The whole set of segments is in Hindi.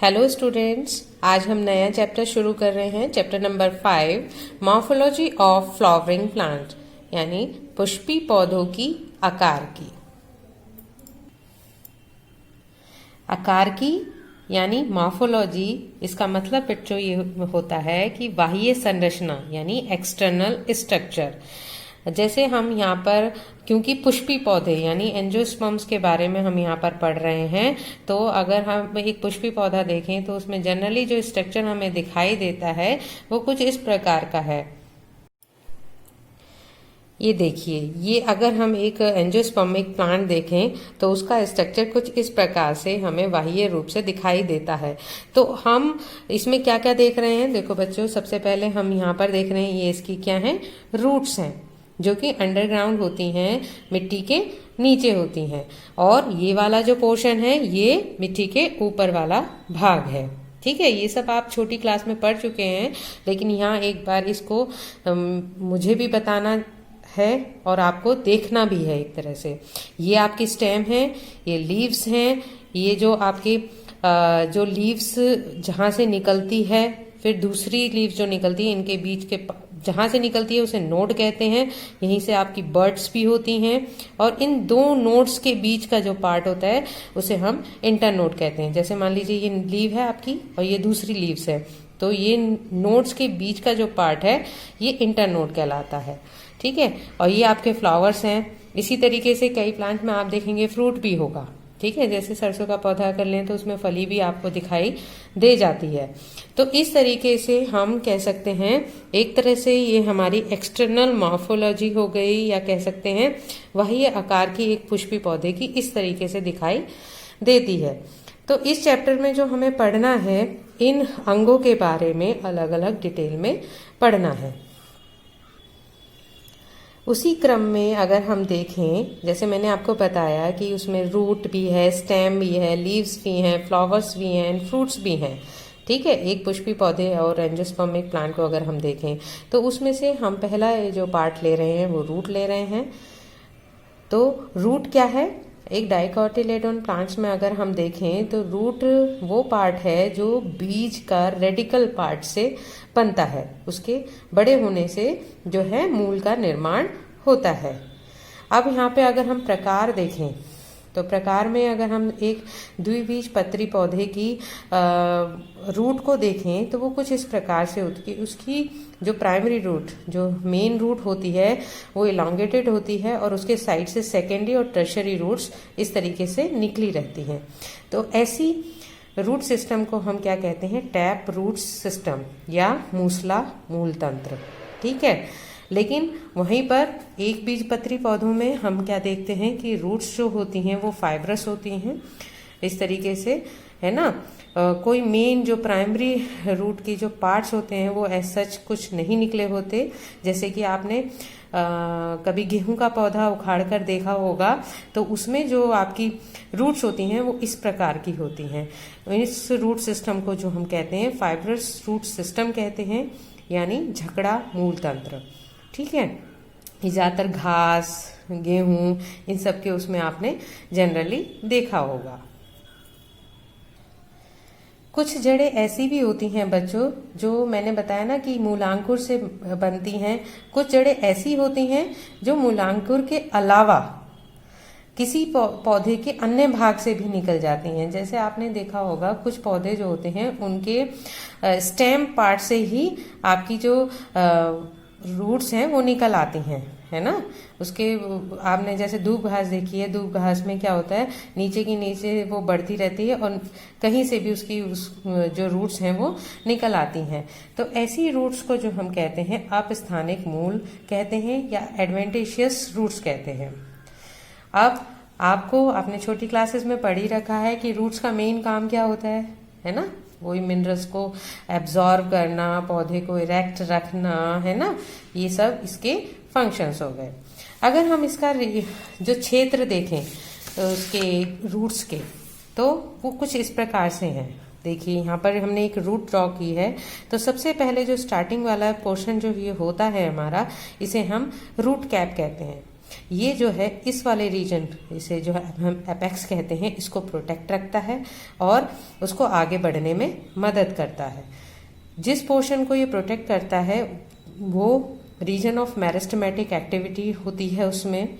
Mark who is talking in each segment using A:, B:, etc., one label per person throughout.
A: हेलो स्टूडेंट्स, आज हम नया चैप्टर शुरू कर रहे हैं। Chapter number 5 morphology of flowering plant, यानी पुष्पी पौधों की आकार की। आकार की यानी मॉर्फोलॉजी, इसका मतलब बच्चों ये होता है कि बाह्य संरचना यानी एक्सटर्नल स्ट्रक्चर। जैसे हम यहाँ पर, क्योंकि पुष्पी पौधे यानी एंजियोस्पर्म्स के बारे में हम यहाँ पर पढ़ रहे हैं, तो अगर हम एक पुष्पी पौधा देखें तो उसमें जनरली जो स्ट्रक्चर हमें दिखाई देता है वो कुछ इस प्रकार का है। ये देखिए, ये अगर हम एक एंजियोस्पर्मिक प्लांट देखें तो उसका स्ट्रक्चर कुछ इस प्रकार से हमें बाह्य रूप से दिखाई देता है। तो हम इसमें क्या क्या देख रहे हैं, देखो बच्चों, सबसे पहले हम यहाँ पर देख रहे हैं ये इसकी क्या है, रूट्स हैं, जो कि अंडरग्राउंड होती हैं, मिट्टी के नीचे होती हैं। और ये वाला जो पोर्शन है ये मिट्टी के ऊपर वाला भाग है। ठीक है, ये सब आप छोटी क्लास में पढ़ चुके हैं, लेकिन यहाँ एक बार इसको मुझे भी बताना है और आपको देखना भी है एक तरह से। ये आपकी स्टेम है, ये लीव्स हैं, ये जो आपकी जो लीव्स जहाँ से निकलती है, फिर दूसरी लीव्स जो निकलती है, इनके बीच के जहां से निकलती है उसे नोड कहते हैं। यहीं से आपकी बर्ड्स भी होती हैं, और इन दो नोड्स के बीच का जो पार्ट होता है उसे हम इंटरनोड कहते हैं। जैसे मान लीजिए ये लीव है आपकी और ये दूसरी लीव्स है, तो ये नोड्स के बीच का जो पार्ट है ये इंटरनोड कहलाता है। ठीक है, और ये आपके फ्लावर्स हैं। इसी तरीके से कई प्लांट में आप देखेंगे फ्रूट भी होगा। ठीक है, जैसे सरसों का पौधा कर लें तो उसमें फली भी आपको दिखाई दे जाती है। तो इस तरीके से हम कह सकते हैं, एक तरह से ये हमारी एक्सटर्नल मॉर्फोलॉजी हो गई, या कह सकते हैं वही आकार की एक पुष्पी पौधे की इस तरीके से दिखाई देती है। तो इस चैप्टर में जो हमें पढ़ना है, इन अंगों के बारे में अलग अलग डिटेल में पढ़ना है। उसी क्रम में अगर हम देखें, जैसे मैंने आपको बताया कि उसमें रूट भी है, स्टेम भी है, लीव्स भी हैं, फ्लावर्स भी हैं, फ्रूट्स भी हैं। ठीक है, एक पुष्पी पौधे और एंजियोस्पर्मिक प्लांट को अगर हम देखें तो उसमें से हम पहला जो पार्ट ले रहे हैं वो रूट ले रहे हैं। तो रूट क्या है, एक डाइकोटिलेडोन प्लांट्स में अगर हम देखें तो रूट वो पार्ट है जो बीज का रेडिकल पार्ट से बनता है। उसके बड़े होने से जो है मूल का निर्माण होता है। अब यहाँ पे अगर हम प्रकार देखें तो प्रकार में अगर हम एक द्विबीजपत्री पौधे की रूट को देखें तो वो कुछ इस प्रकार से होती है। उसकी जो प्राइमरी रूट, जो मेन रूट होती है, वो इलांगेटेड होती है, और उसके साइड से सेकेंडरी और टर्शरी रूट्स इस तरीके से निकली रहती हैं। तो ऐसी रूट सिस्टम को हम क्या कहते हैं, टैप रूट सिस्टम या मूसला मूल तंत्र। ठीक है, लेकिन वहीं पर एक बीजपत्री पौधों में हम क्या देखते हैं कि रूट्स जो होती हैं वो फाइब्रस होती हैं इस तरीके से, है ना। कोई मेन जो प्राइमरी रूट की जो पार्ट्स होते हैं वो एज सच कुछ नहीं निकले होते। जैसे कि आपने कभी गेहूं का पौधा उखाड़ कर देखा होगा तो उसमें जो आपकी रूट्स होती हैं वो इस प्रकार की होती हैं। इस रूट सिस्टम को जो हम कहते हैं फाइब्रस रूट सिस्टम कहते हैं, यानी झकड़ा मूल तंत्र। ठीक है, ज्यादातर घास, गेहूं, इन सब के उसमें आपने जनरली देखा होगा। कुछ जड़ें ऐसी भी होती हैं बच्चों, जो मैंने बताया ना कि मूलांकुर से बनती हैं। कुछ जड़ें ऐसी होती हैं जो मूलांकुर के अलावा किसी पौधे के अन्य भाग से भी निकल जाती हैं। जैसे आपने देखा होगा कुछ पौधे जो होते हैं उनके स्टेम पार्ट से ही आपकी जो रूट्स हैं वो निकल आती हैं, है ना। उसके आपने जैसे दूब घास देखी है, दूब घास में क्या होता है, नीचे की नीचे वो बढ़ती रहती है और कहीं से भी उसकी जो रूट्स हैं वो निकल आती हैं। तो ऐसी रूट्स को जो हम कहते हैं अपस्थानिक मूल कहते हैं, या एडवेंटिशियस रूट्स कहते हैं। अब आपको आपने छोटी क्लासेस में पढ़ ही रखा है कि रूट्स का मेन काम क्या होता है ना, वही मिनरल्स को एब्जॉर्ब करना, पौधे को इरेक्ट रखना, है ना। ये सब इसके फंक्शंस हो गए। अगर हम इसका जो क्षेत्र देखें तो उसके रूट्स के, तो वो कुछ इस प्रकार से हैं। देखिए यहाँ पर हमने एक रूट ड्रॉ की है, तो सबसे पहले जो स्टार्टिंग वाला पोर्शन जो ये होता है हमारा, इसे हम रूट कैप कहते हैं। ये जो है इस वाले रीजन, इसे जो है हम एपेक्स कहते हैं, इसको प्रोटेक्ट रखता है और उसको आगे बढ़ने में मदद करता है। जिस पोर्शन को ये प्रोटेक्ट करता है वो रीजन ऑफ मेरिस्टेमेटिक एक्टिविटी होती है उसमें,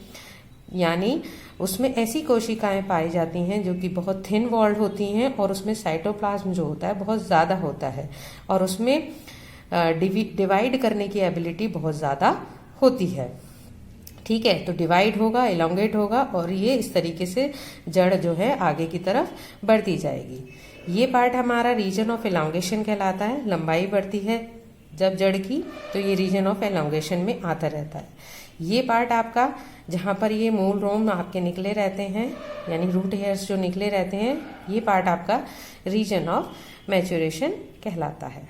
A: यानी उसमें ऐसी कोशिकाएं पाई जाती हैं जो कि बहुत थिन वॉल्ड होती हैं और उसमें साइटोप्लाज्म जो होता है बहुत ज़्यादा होता है और उसमें डिवाइड करने की एबिलिटी बहुत ज़्यादा होती है। ठीक है, तो डिवाइड होगा, एलोंगेट होगा और ये इस तरीके से जड़ जो है आगे की तरफ बढ़ती जाएगी। ये पार्ट हमारा रीजन ऑफ एलोंगेशन कहलाता है। लंबाई बढ़ती है जब जड़ की तो ये रीजन ऑफ एलोंगेशन में आता रहता है। ये पार्ट आपका जहाँ पर ये मूल रोम आपके निकले रहते हैं, यानी रूट हेयर्स जो निकले रहते हैं, ये पार्ट आपका रीजन ऑफ मैच्योरेशन कहलाता है।